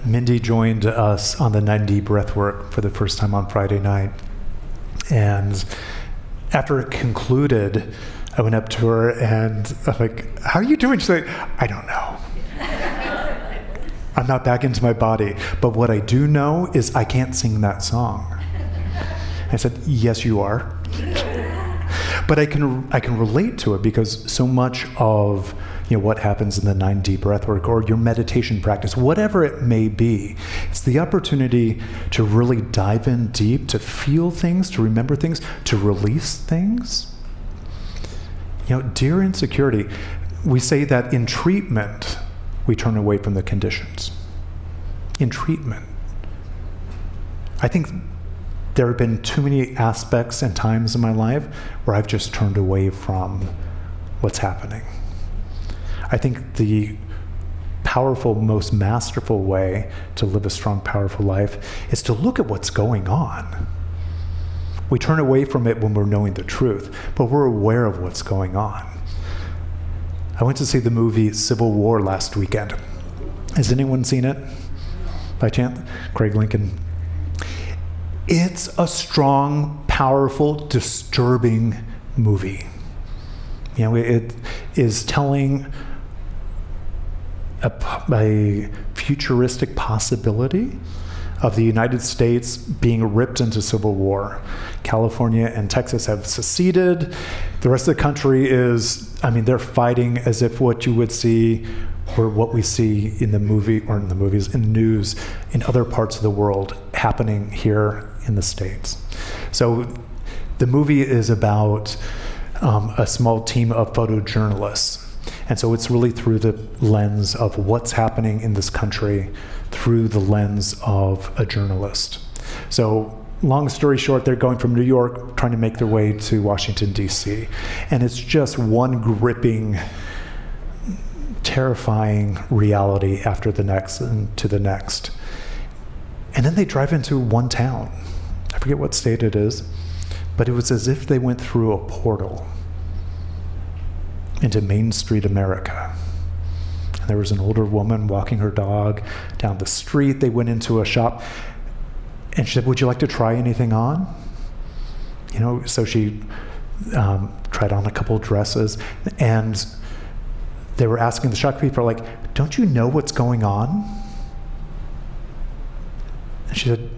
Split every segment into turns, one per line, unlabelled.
Mindy joined us on the 90 breathwork for the first time on Friday night. And after it concluded, I went up to her and I'm like, how are you doing? She's like, I don't know. I'm not back into my body. But what I do know is I can't sing that song. I said, yes, you are. But I can relate to it because so much of what happens in the 9D breathwork or your meditation practice, whatever it may be, it's the opportunity to really dive in deep, to feel things, to remember things, to release things. Dear insecurity, we say that in treatment, we turn away from the conditions. In treatment. I think there have been too many aspects and times in my life where I've just turned away from what's happening. I think the powerful, most masterful way to live a strong, powerful life is to look at what's going on. We turn away from it when we're knowing the truth, but we're aware of what's going on. I went to see the movie Civil War last weekend. Has anyone seen it by chance? Craig Lincoln. It's a strong, powerful, disturbing movie. It is telling a futuristic possibility of the United States being ripped into civil war. California and Texas have seceded. The rest of the country they're fighting as if what you would see or what we see in the movie or in the movies, in the news, in other parts of the world happening here in the States. So the movie is about a small team of photojournalists. And so it's really through the lens of what's happening in this country through the lens of a journalist. So long story short, they're going from New York, trying to make their way to Washington, D.C. And it's just one gripping, terrifying reality after the next and to the next. And then they drive into one town. I forget what state it is, but it was as if they went through a portal into Main Street America. And there was an older woman walking her dog down the street. They went into a shop, and she said, would you like to try anything on? So she tried on a couple dresses, and they were asking the shopkeeper, like, don't you know what's going on? And she said,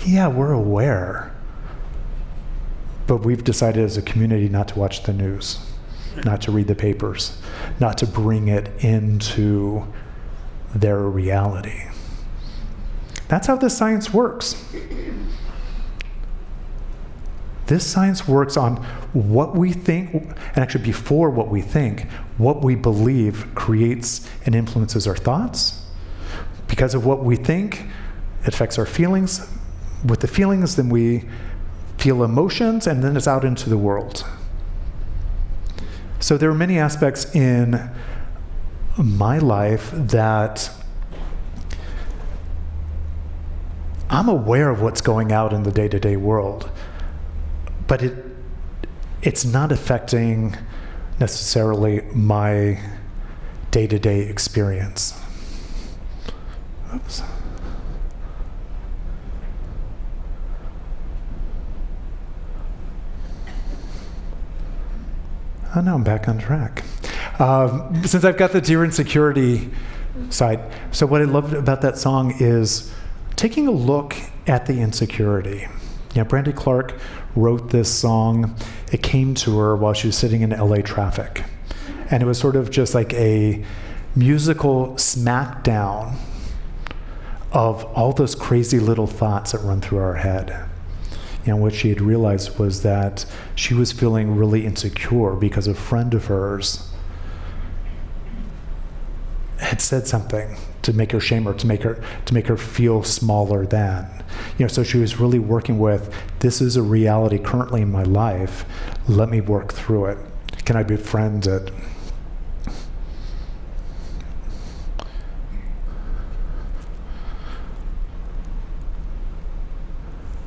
yeah, we're aware. But we've decided as a community not to watch the news, not to read the papers, not to bring it into their reality. That's how this science works. This science works on what we think, and actually before what we think, what we believe creates and influences our thoughts. Because of what we think, it affects our feelings. With the feelings, then we feel emotions, and then it's out into the world. So there are many aspects in my life that I'm aware of what's going out in the day-to-day world, but it's not affecting necessarily my day-to-day experience. Oops. Oh, now I'm back on track. Since I've got the dear insecurity side, so what I loved about that song is taking a look at the insecurity. Brandy Clark wrote this song. It came to her while she was sitting in LA traffic. And it was sort of just like a musical smackdown of all those crazy little thoughts that run through our head. What she had realized was that she was feeling really insecure because a friend of hers had said something to make her shame her, to make her feel smaller than. So she was really working with, this is a reality currently in my life. Let me work through it. Can I befriend it?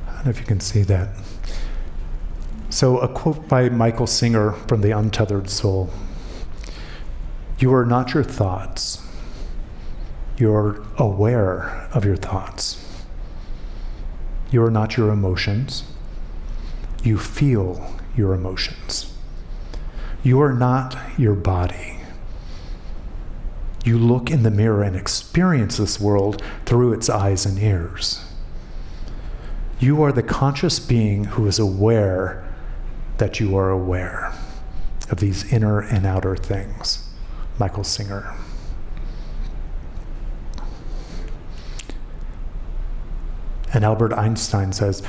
I don't know if you can see that. So a quote by Michael Singer from The Untethered Soul. You are not your thoughts. You're aware of your thoughts. You are not your emotions. You feel your emotions. You are not your body. You look in the mirror and experience this world through its eyes and ears. You are the conscious being who is aware that you are aware of these inner and outer things. Michael Singer. And Albert Einstein says,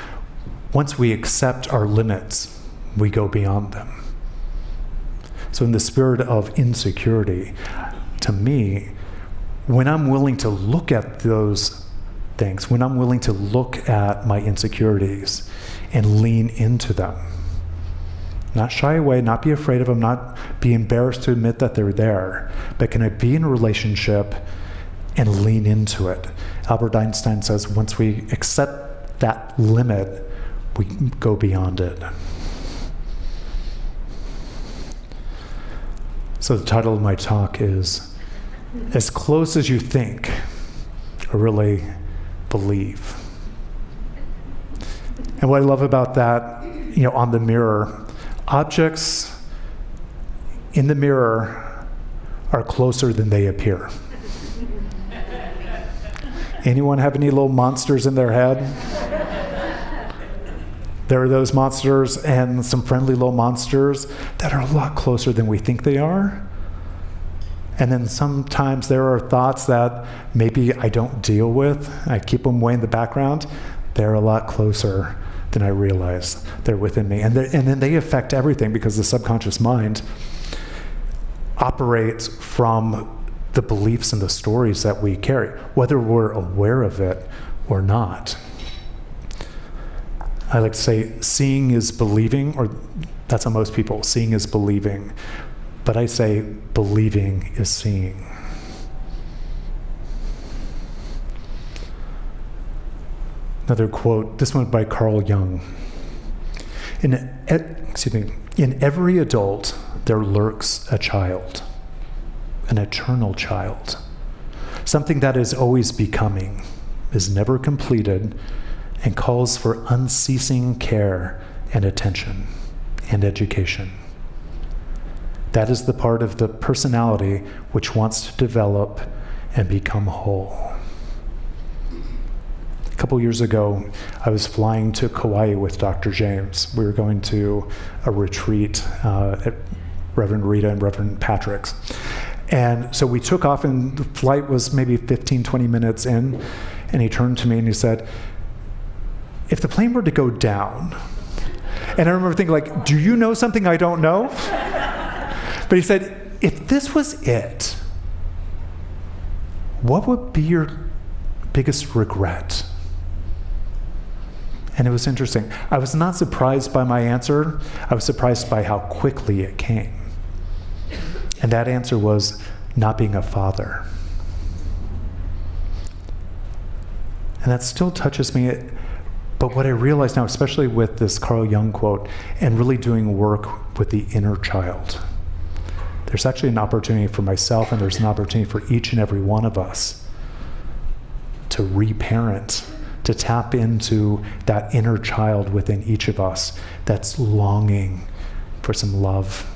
once we accept our limits, we go beyond them. So in the spirit of insecurity, to me, when I'm willing to look at those things, when I'm willing to look at my insecurities and lean into them, not shy away, not be afraid of them, not be embarrassed to admit that they're there, but can I be in a relationship and lean into it? Albert Einstein says once we accept that limit, we go beyond it. So the title of my talk is As Close as You Think, or Really Believe. And what I love about that, on the mirror, objects in the mirror are closer than they appear. Anyone have any little monsters in their head? There are those monsters and some friendly little monsters that are a lot closer than we think they are. And then sometimes there are thoughts that maybe I don't deal with. I keep them way in the background. They're a lot closer than I realize they're within me. And then they affect everything because the subconscious mind operates from the beliefs and the stories that we carry, whether we're aware of it or not. I like to say seeing is believing, or that's how most people, seeing is believing. But I say believing is seeing. Another quote, this one by Carl Jung. In every adult, there lurks a child, an eternal child, something that is always becoming, is never completed, and calls for unceasing care and attention and education. That is the part of the personality which wants to develop and become whole. A couple years ago, I was flying to Kauai with Dr. James. We were going to a retreat at Reverend Rita and Reverend Patrick's. And so we took off, and the flight was maybe 15, 20 minutes in, and he turned to me and he said, if the plane were to go down, and I remember thinking, do you know something I don't know? But he said, if this was it, what would be your biggest regret? And it was interesting. I was not surprised by my answer. I was surprised by how quickly it came. And that answer was not being a father. And that still touches me. But what I realize now, especially with this Carl Jung quote, and really doing work with the inner child, there's actually an opportunity for myself, and there's an opportunity for each and every one of us to reparent, to tap into that inner child within each of us that's longing for some love,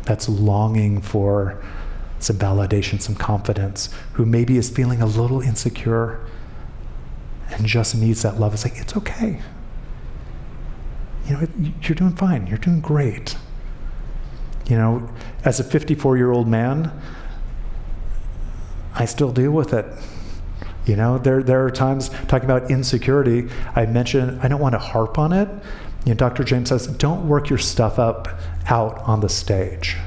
that's longing for some validation, some confidence, who maybe is feeling a little insecure and just needs that love. It's it's okay. You're doing fine. You're doing great. As a 54-year-old man, I still deal with it. There are times, talking about insecurity, I mentioned, I don't want to harp on it. Dr. James says, don't work your stuff out on the stage.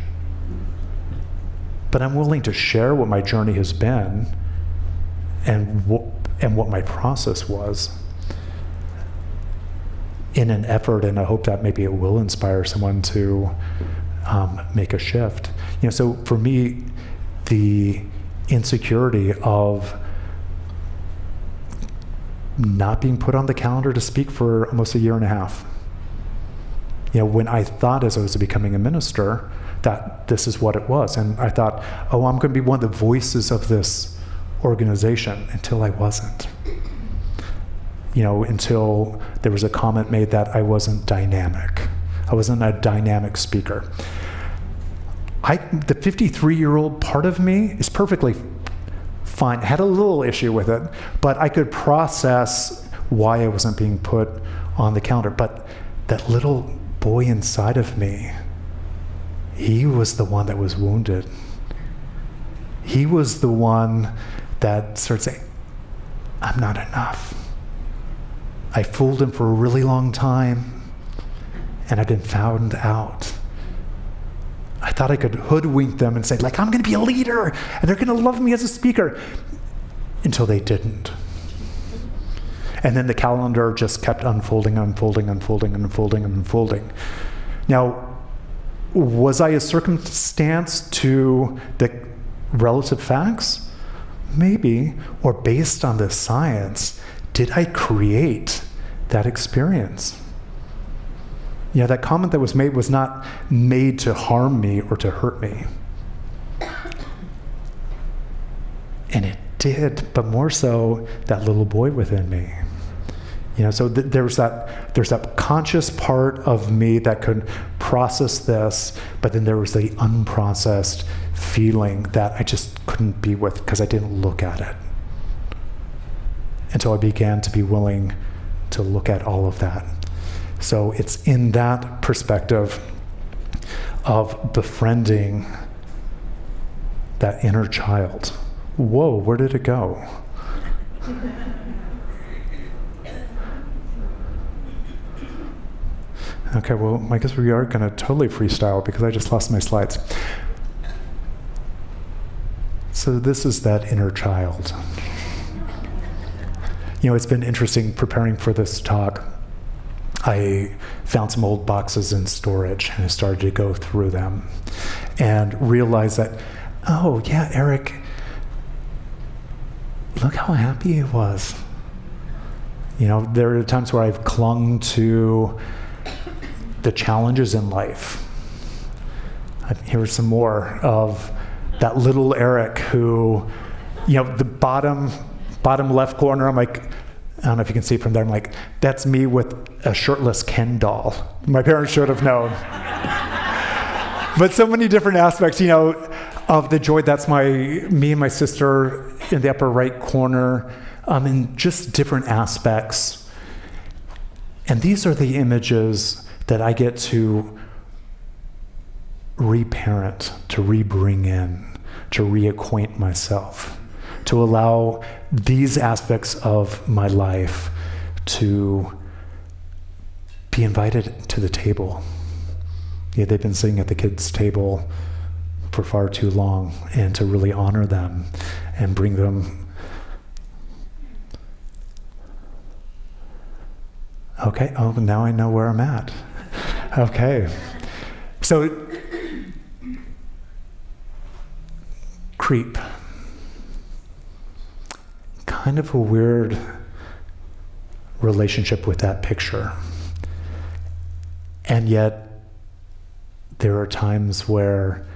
But I'm willing to share what my journey has been and what my process was, in an effort, and I hope that maybe it will inspire someone to make a shift. So for me, the insecurity of not being put on the calendar to speak for almost a year and a half. When I thought, as I was becoming a minister, that this is what it was. And I thought, I'm going to be one of the voices of this organization until I wasn't. Until there was a comment made that I wasn't dynamic. I wasn't a dynamic speaker. The 53-year-old part of me is perfectly fine. I had a little issue with it, but I could process why I wasn't being put on the calendar. But that little boy inside of me, he was the one that was wounded. He was the one that started saying, I'm not enough. I fooled him for a really long time, and I've been found out. I thought I could hoodwink them and say, I'm going to be a leader, and they're going to love me as a speaker, until they didn't. And then the calendar just kept unfolding. Now, was I a circumstance to the relative facts? Maybe. Or based on the science, did I create that experience? That comment that was made was not made to harm me or to hurt me. And it did, but more so that little boy within me. So there's that conscious part of me that could process this, but then there was the unprocessed feeling that I just couldn't be with because I didn't look at it. Until I began to be willing to look at all of that. So it's in that perspective of befriending that inner child. Whoa, where did it go? Okay, well, I guess we are going to totally freestyle because I just lost my slides. So this is that inner child. It's been interesting preparing for this talk. I found some old boxes in storage and I started to go through them and realized that, oh yeah, Eric, look how happy he was. There are times where I've clung to the challenges in life. Here's some more of that little Eric who, the bottom left corner, I'm like, I don't know if you can see from there, I'm like, that's me with a shirtless Ken doll. My parents should have known. But so many different aspects, of the joy. That's me and my sister in the upper right corner, in just different aspects. And these are the images that I get to reparent, to rebring in, to reacquaint myself, to allow these aspects of my life to be invited to the table. They've been sitting at the kids' table for far too long, and to really honor them and bring them. Okay, now I know where I'm at. Okay. So, creep. Kind of a weird relationship with that picture. And yet, there are times where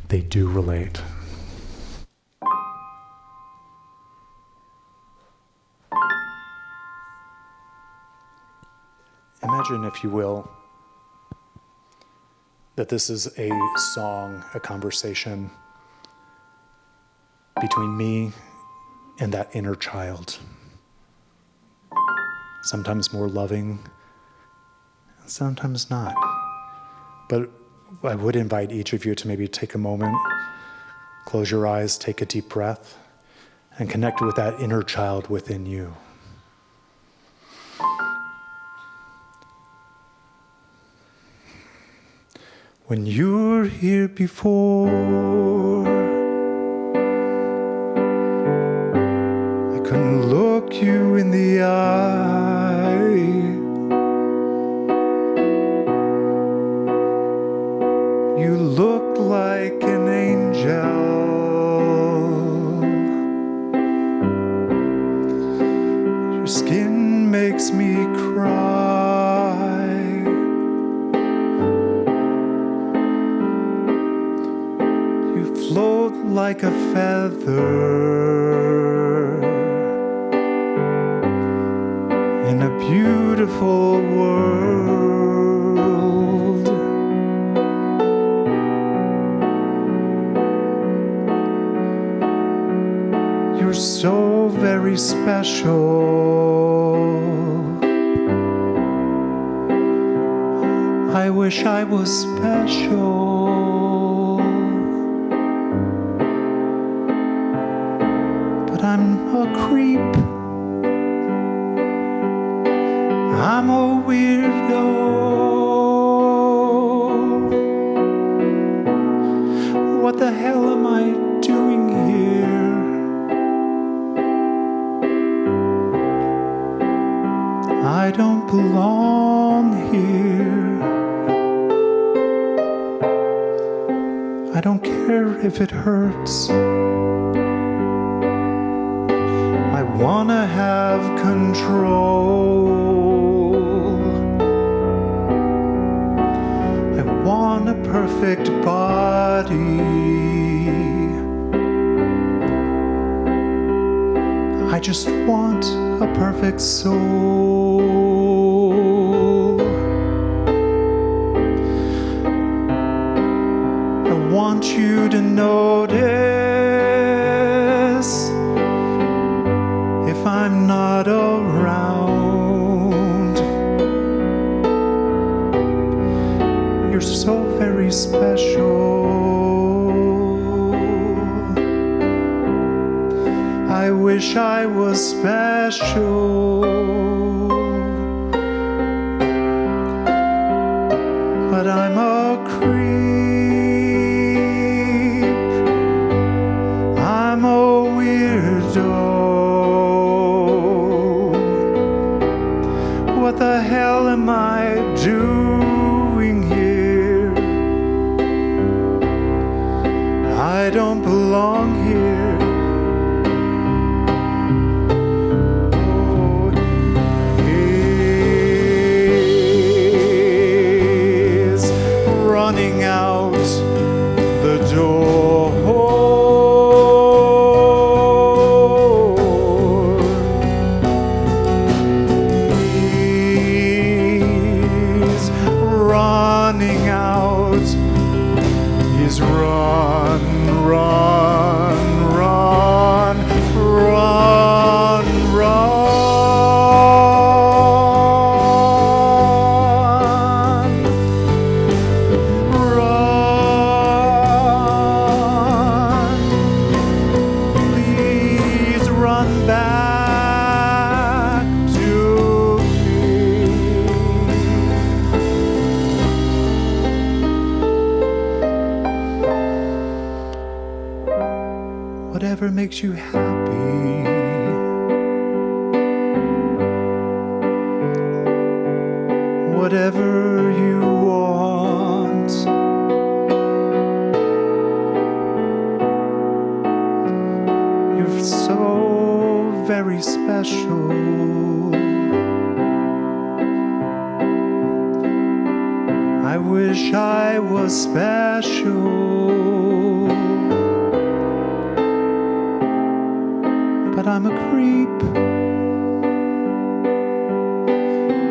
they do relate. Imagine, if you will, that this is a song, a conversation between me and that inner child. Sometimes more loving, sometimes not. But I would invite each of you to maybe take a moment, close your eyes, take a deep breath, and connect with that inner child within you. When you were here before, I couldn't look you in the eye. You look like an angel. Your skin makes me cry. You float like a feather. beautiful world. You're so very special. I wish I was special, but I'm a creep. I'm a weirdo. What the hell am I doing here? I don't belong here. I don't care if it hurts. I wanna have control. I want a perfect body. I just want a perfect soul. I want you to notice if I'm not around. You're so very special. I wish I was special, but I'm a creep. I'm a weirdo. What the hell am I doing here? I don't belong here. Running out the door. He's running out. He's run, run, run, run, run. Back to me. Whatever makes you happy. Whatever you want. You're so very special. I wish I was special, but I'm a creep.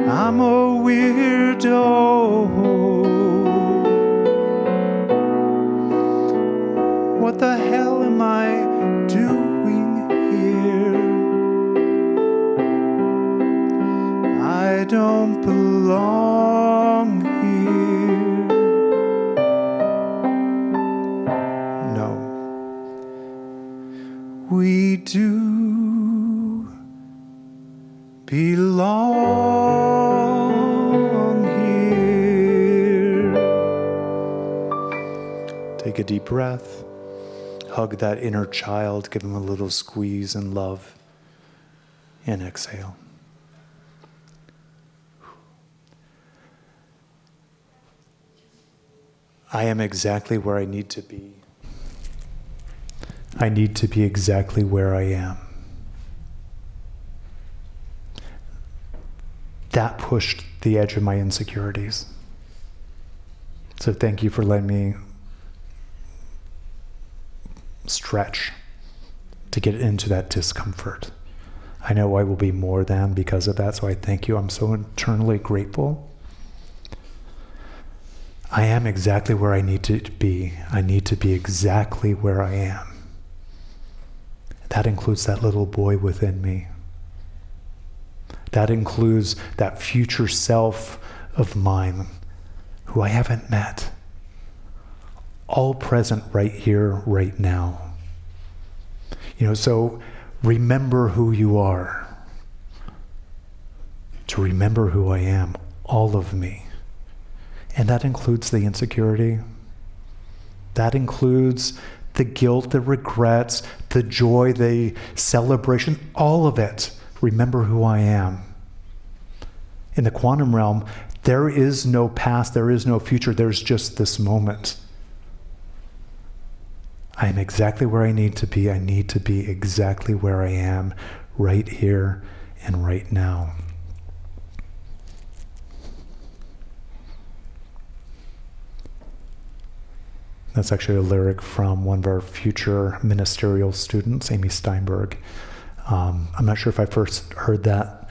I'm a weirdo. What the hell am I doing here? I don't belong here. No, we do belong here. Take a deep breath. Hug that inner child. Give him a little squeeze and love. And exhale. I am exactly where I need to be. I need to be exactly where I am. That pushed the edge of my insecurities. So thank you for letting me stretch to get into that discomfort. I know I will be more than because of that, so I thank you. I'm so eternally grateful. I am exactly where I need to be. I need to be exactly where I am. That includes that little boy within me. That includes that future self of mine who I haven't met. All present right here, right now. So remember who you are. To remember who I am, all of me. And that includes the insecurity. That includes the guilt, the regrets, the joy, the celebration, all of it. Remember who I am. In the quantum realm, there is no past, there is no future, there's just this moment. I am exactly where I need to be. I need to be exactly where I am, right here and right now. That's actually a lyric from one of our future ministerial students, Amy Steinberg. I'm not sure if I first heard that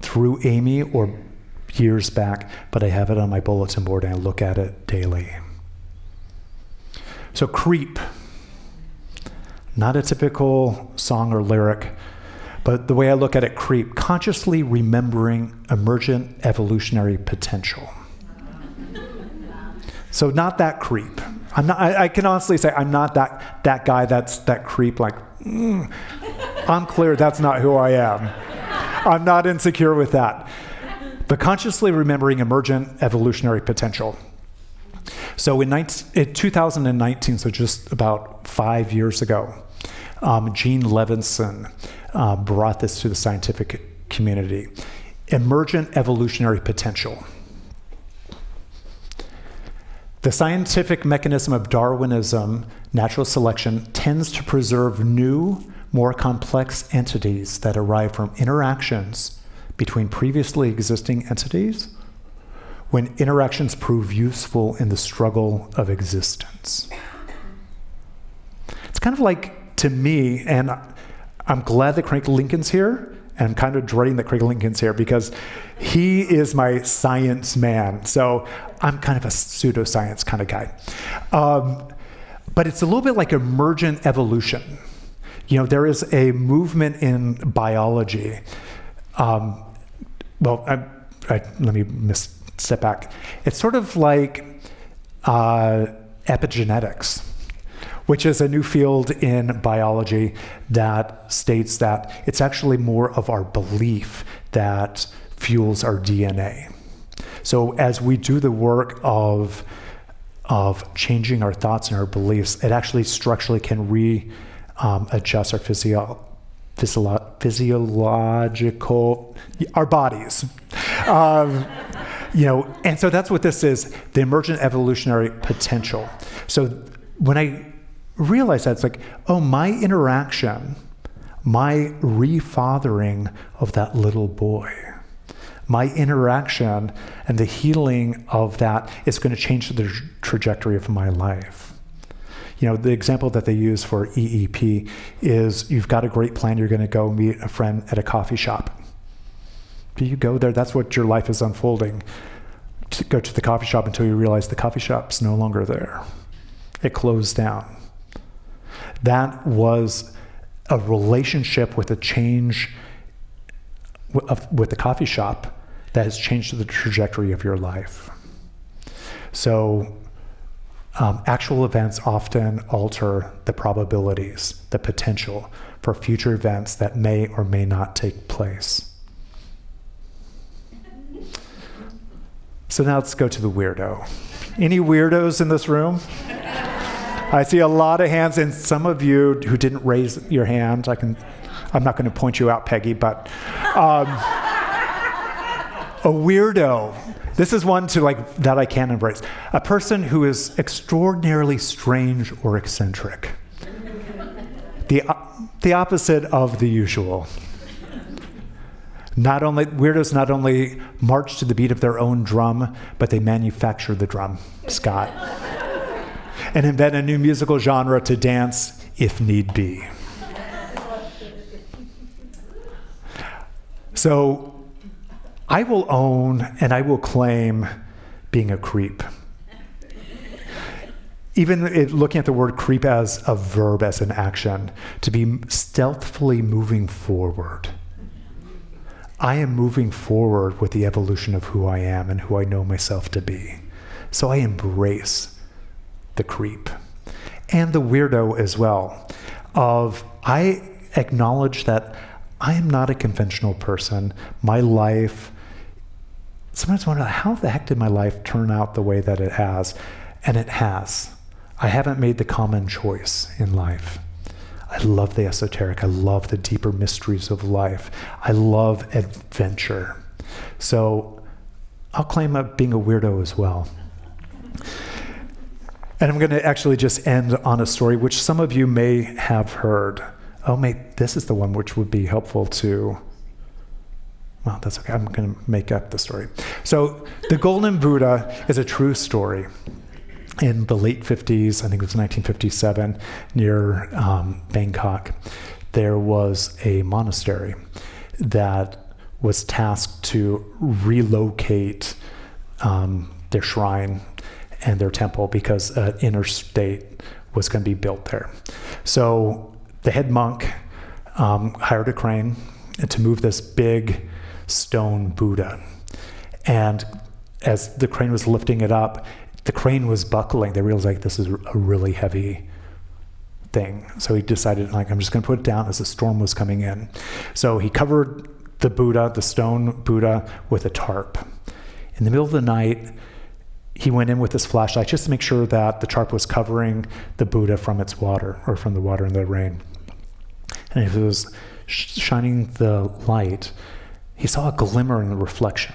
through Amy or years back, but I have it on my bulletin board and I look at it daily. So creep. Not a typical song or lyric, but the way I look at it, creep, consciously remembering emergent evolutionary potential. So not that creep. I can honestly say I'm not that guy that's that creep like, I'm clear that's not who I am. I'm not insecure with that. But consciously remembering emergent evolutionary potential. So in 2019, so just about 5 years ago, Gene Levinson brought this to the scientific community. Emergent evolutionary potential. The scientific mechanism of Darwinism, natural selection, tends to preserve new, more complex entities that arrive from interactions between previously existing entities when interactions prove useful in the struggle of existence. It's kind of like, to me, and I'm glad that Craig Lincoln's here, and I'm kind of dreading that Craig Lincoln's here because he is my science man. So I'm kind of a pseudoscience kind of guy. But it's a little bit like emergent evolution. There is a movement in biology. Let me step back. It's sort of like epigenetics, which is a new field in biology that states that it's actually more of our belief that fuels our DNA. So as we do the work of changing our thoughts and our beliefs, it actually structurally can adjust our physiological, our bodies. And so that's what this is, the emergent evolutionary potential. So when I realized that, it's like, my interaction, my refathering of that little boy, my interaction and the healing of that is going to change the trajectory of my life. The example that they use for EEP is you've got a great plan, you're going to go meet a friend at a coffee shop. Do you go there? That's what your life is unfolding. To go to the coffee shop until you realize the coffee shop's no longer there. It closed down. That was a relationship with a change with the coffee shop that has changed the trajectory of your life. So actual events often alter the probabilities, the potential for future events that may or may not take place. So now let's go to the weirdo. Any weirdos in this room? I see a lot of hands, and some of you who didn't raise your hand, I'm not going to point you out, Peggy, but a weirdo. This is one that I can embrace. A person who is extraordinarily strange or eccentric. The opposite of the usual. Weirdos not only march to the beat of their own drum, but they manufacture the drum, Scott, and invent a new musical genre to dance if need be. So I will own and I will claim being a creep. Even looking at the word creep as a verb, as an action, to be stealthily moving forward. I am moving forward with the evolution of who I am and who I know myself to be. So I embrace the creep and the weirdo as well. I acknowledge that I am not a conventional person. My life, sometimes I wonder, how the heck did my life turn out the way that it has? And it has. I haven't made the common choice in life. I love the esoteric. I love the deeper mysteries of life. I love adventure. So I'll claim being a weirdo as well. And I'm going to actually just end on a story which some of you may have heard. Oh, this is the one which would be helpful to... Well, that's okay. I'm going to make up the story. So the Golden Buddha is a true story. In the late 50s, I think it was 1957, near Bangkok, there was a monastery that was tasked to relocate their shrine and their temple because an interstate was going to be built there. So the head monk hired a crane to move this big stone Buddha. And as the crane was lifting it up, the crane was buckling. They realized, like, this is a really heavy thing. So he decided, like, I'm just going to put it down as the storm was coming in. So he covered the Buddha, the stone Buddha, with a tarp. In the middle of the night, he went in with his flashlight just to make sure that the tarp was covering the Buddha from its water, or from the water in the rain. And as it was shining the light, he saw a glimmer in the reflection.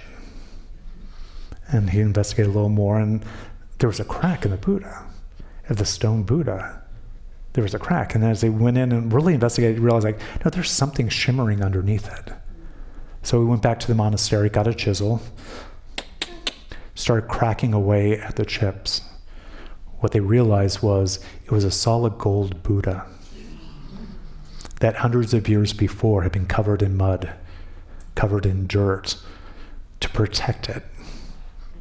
And he investigated a little more, and there was a crack in the Buddha, of the stone Buddha. There was a crack. And as they went in and really investigated, he realized, like, no, there's something shimmering underneath it. So he went back to the monastery, got a chisel, started cracking away at the chips. What they realized was it was a solid gold Buddha that hundreds of years before had been covered in mud, covered in dirt, to protect it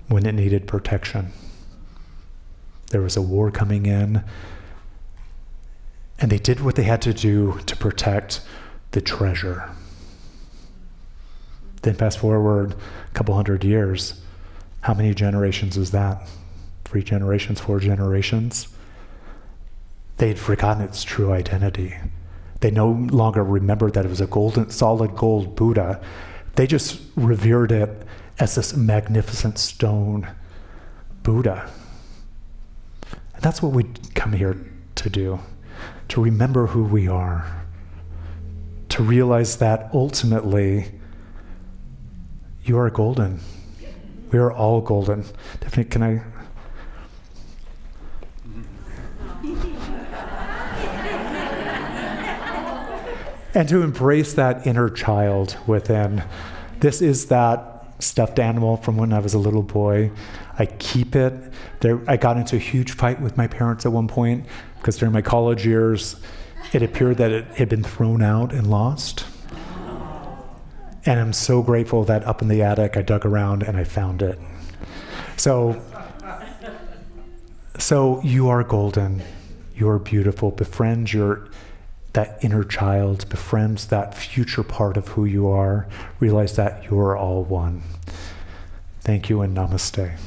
when it needed protection. There was a war coming in, and they did what they had to do to protect the treasure. Then fast forward a couple hundred years, how many generations is that? 3 generations, 4 generations? They'd forgotten its true identity. They no longer remembered that it was a solid gold Buddha. They just revered it as this magnificent stone Buddha. And that's what we come here to do, to remember who we are, to realize that ultimately you are golden. We are all golden. Tiffany, can I? And to embrace that inner child within. This is that stuffed animal from when I was a little boy. I keep it. I got into a huge fight with my parents at one point because during my college years, it appeared that it had been thrown out and lost. And I'm so grateful that up in the attic, I dug around and I found it. So you are golden. You are beautiful. Befriend that inner child. Befriend that future part of who you are. Realize that you are all one. Thank you and namaste.